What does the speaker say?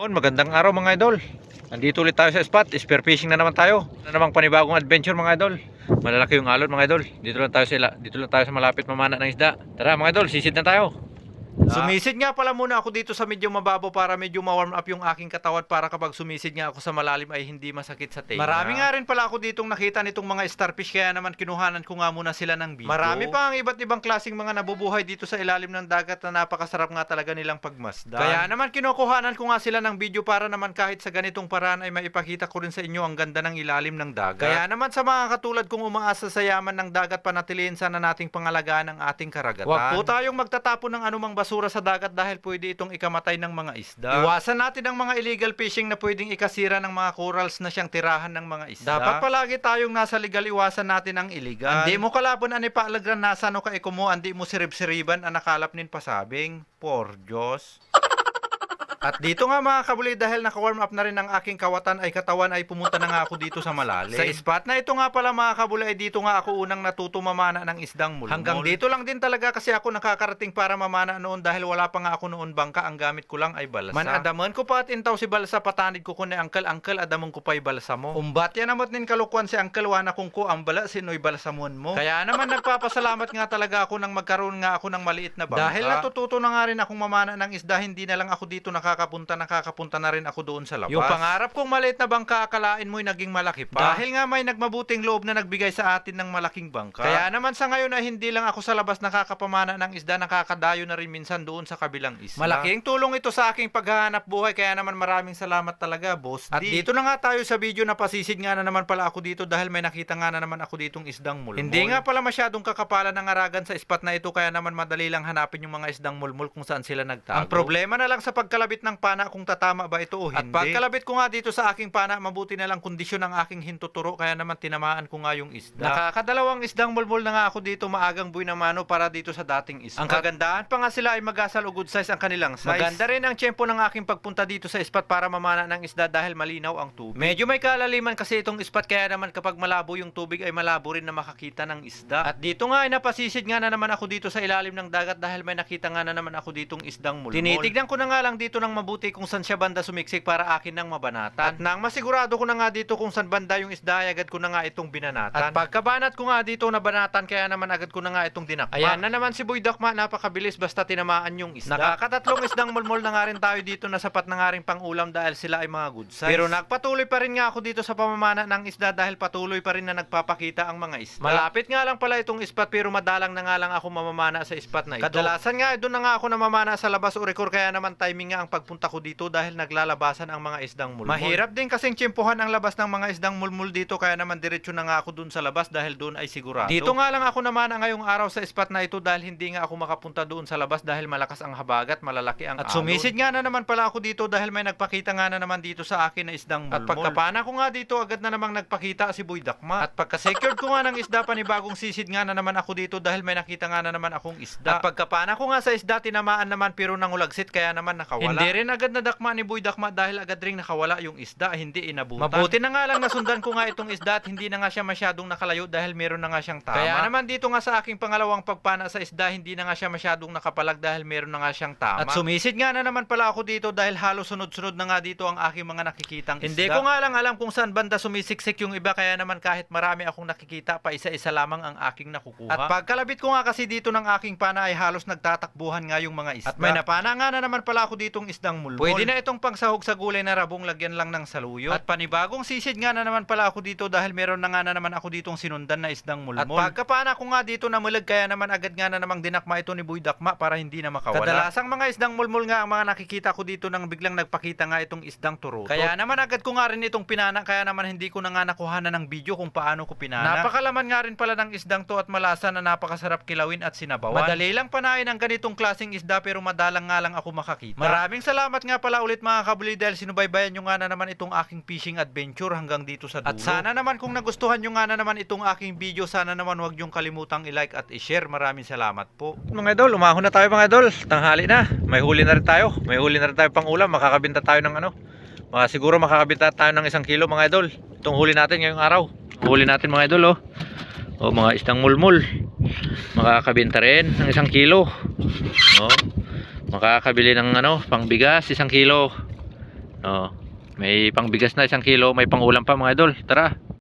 Yun, magandang araw mga idol. Nandito ulit tayo sa spot. Spear fishing na naman tayo. Na namang panibagong adventure mga idol. Malalaki yung alon mga idol. Dito lang tayo sa malapit mamana ng isda. Tara mga idol, sisid na tayo. Sumisid nga pala muna ako dito sa medyo mababaw para medyo ma-warm up yung aking katawan para kapag sumisid nga ako sa malalim ay hindi masakit sa tenga. Marami nga rin pala ako ditong nakita nitong mga starfish kaya naman kinuhanan ko nga muna sila ng video. Marami pa ang iba't ibang klaseng mga nabubuhay dito sa ilalim ng dagat na napakasarap nga talaga nilang pagmasdan. Kaya naman kinukuhanan ko nga sila ng video para naman kahit sa ganitong paraan ay maipakita ko rin sa inyo ang ganda ng ilalim ng dagat. Kaya naman sa mga katulad kong umaasa sa yaman ng dagat, panatilihin sana nating pangalagaan ang ating karagatan. Huwag po tayong magtatapon ng anumang basura sa dagat dahil pwede itong ikamatay ng mga isda. Iwasan natin ang mga illegal fishing na pwedeng ikasira ng mga corals na siyang tirahan ng mga isda. Dapat palagi tayong nasa legal, iwasan natin ang illegal. Andi mo kalabon ani paalagran nasa no ka ikumo, andi mo sirib-siriban ang nakalap nin pasabing. Por Diyos. At dito nga mga kabuli, dahil naka-warm up na rin ang aking kawatan ay katawan ay pumunta na nga ako dito sa malalim. Sa spot na ito nga pala mga kabuli ay dito nga ako unang natuto mamana ng isdang mulmol. Hanggang dito lang din talaga kasi ako nakakarating para mamana noon dahil wala pa nga ako noon bangka, ang gamit ko lang ay balsa. Man adaman ko pa at intaw si balsa, patanid ko ni angkel adamon ko pa ay balsa mo. Umbat yan naman nin kalukuan si angkel, wana kung ko ang bala sinoy balsamon mo. Kaya naman nagpapasalamat nga talaga ako nang magkaroon nga ako ng maliit na bangka. Dahil natututo na nga rin akong mamana ng isda, hindi na lang ako dito nakakapunta na rin ako doon sa labas. Yung pangarap kong maliit na bangka, akalain mo'y naging malaki pa. Dahil nga may nagmabuting loob na nagbigay sa atin ng malaking bangka. Kaya naman sa ngayon ay hindi lang ako sa labas nakakapamana ng isda, nakakadayo na rin minsan doon sa kabilang isla. Malaking tulong ito sa aking paghahanap buhay, kaya naman maraming salamat talaga, boss. At dito na nga tayo sa video na pasisid nga na naman pala ako dito dahil may nakita nga na naman ako ditong isdang mulmol. Hindi nga pala masyadong kakapalan ng aragan sa spot na ito, kaya naman madali lang hanapin yung mga isdang mulmol kung saan sila nagtago. Ang problema na lang sa pagkalabit ng pana kung tatama ba ito o hindi. At pagkalabit ko nga dito sa aking pana, mabuti na lang kondisyon ang aking hintuturo, kaya naman tinamaan ko nga yung isda. Nakakadalawang isdang mulmol na nga ako dito, maagang buhay na mano para dito sa dating isda. Ang kagandahan pa nga sila ay magasal o good size ang kanilang size. Maganda rin ang tiyempo ng aking pagpunta dito sa spot para mamana ng isda dahil malinaw ang tubig. Medyo may kalaliman kasi itong spot, kaya naman kapag malabo yung tubig ay malabo rin na makakita ng isda. At dito nga ay napasisid nga na naman ako dito sa ilalim ng dagat dahil may nakita nga na naman ako ditong isdang mulmol. Tinitignan ko na nga lang dito ng mabuti kung saan siya banda sumiksik para akin nang mabanatan. At nang masigurado ko na nga dito kung saan banda yung isda, ay agad ko na nga itong binanatan. At pagkabanat ko nga dito nabanatan, kaya naman agad ko na nga itong dinakma. Ayan na naman si Boy Dakma, napakabilis basta tinamaan yung isda. Nakakatatlong isdang mulmol na nga rin tayo dito na sapat na nga rin pang ulam dahil sila ay mga good size. Pero nagpatuloy pa rin nga ako dito sa pamamana ng isda dahil patuloy pa rin na nagpapakita ang mga isda. Malapit nga lang pala itong spot pero madalang na nga lang ako mamamana sa spot na ito. Kadalasan nga doon na nga ako namamana sa labas o record, kaya naman timing nga ang pagpunta ko dito dahil naglalabasan ang mga isdang mulmol. Mahirap din kasing tsimpuhan ang labas ng mga isdang mulmol dito, kaya naman diretso na nga ako dun sa labas dahil doon ay sigurado. Dito nga lang ako naman ngayong araw sa spot na ito dahil hindi nga ako makapunta doon sa labas dahil malakas ang habagat, malalaki ang alon. At sumisid nga na naman pala ako dito dahil may nagpakita nga na naman dito sa akin na isdang mulmol. At pagkapana ko nga dito, agad na namang nagpakita si Boy Dakma. At pagka-secured ko nga ng isda, panibagong sisid nga na naman ako dito dahil may nakita nga na naman akong isda. At pagkapana ko nga sa isda, tinamaan naman pero nangulagsit, kaya naman nakawala. Hindi rin agad na dakma ni Boy Dakma dahil agad ring nakawala yung isda, hindi inabutan. Mabuti na nga lang nasundan ko nga itong isda at hindi na nga siya masyadong nakalayo dahil meron na nga siyang tama. Kaya naman dito nga sa aking pangalawang pagpana sa isda, hindi na nga siya masyadong nakapalag dahil meron na nga siyang tama. At sumisid nga na naman pala ako dito dahil halos sunod-sunod na nga dito ang aking mga nakikitang isda. Hindi ko nga lang alam kung saan banda sumisiksik yung iba, kaya naman kahit marami akong nakikita, pa isa-isa lamang ang aking nakukuha. At pagkalabit ko nga kasi dito ng aking pana ay halos nagtatakbuhan nga yung mga isda. At may napana nga na naman pala ako ditong isdang mulmol. Pwede na itong pangsahog sa gulay na rabong, lagyan lang ng saluyot. At panibagong sisid nga na naman pala ako dito dahil meron na nga na naman ako ditong sinundan na isdang mulmol. At pagkapana ko nga dito namulag, kaya naman agad nga na namang dinakma ito ni Boy Dakma para hindi na makawala. Kadalasang mga isdang mulmol nga ang mga nakikita ko dito nang biglang nagpakita nga itong isdang turutot. Kaya naman agad ko nga rin itong pinana, kaya naman hindi ko na nga nakuha na ng video kung paano ko pinana. Napakalaman nga rin pala ng isdang to at malasa na napakasarap kilawin at sinabawan. Madali lang panain ang ganitong klaseng isda pero madalang nga lang ako makakita. Maraming salamat nga pala ulit mga kabuli dahil sinubaybayan nyo nga na naman itong aking fishing adventure hanggang dito sa dulo. At sana naman kung nagustuhan nyo nga na naman itong aking video, sana naman huwag nyong kalimutang i-like at i-share. Maraming salamat po. Mga idol, umahon na tayo mga idol. Tanghali na. May huli na rin tayo. May huli na rin tayo pang ulam. Makakabinta tayo ng siguro makakabinta tayo ng 1 kilo mga idol. Itong huli natin ngayong araw. Huli natin mga idol mga isdang mulmol. Makakabinta rin ng 1 kilo. Makakabili ng pangbigas 1 kilo. Oh. May pangbigas na 1 kilo, may pangulam pa mga idol. Tara.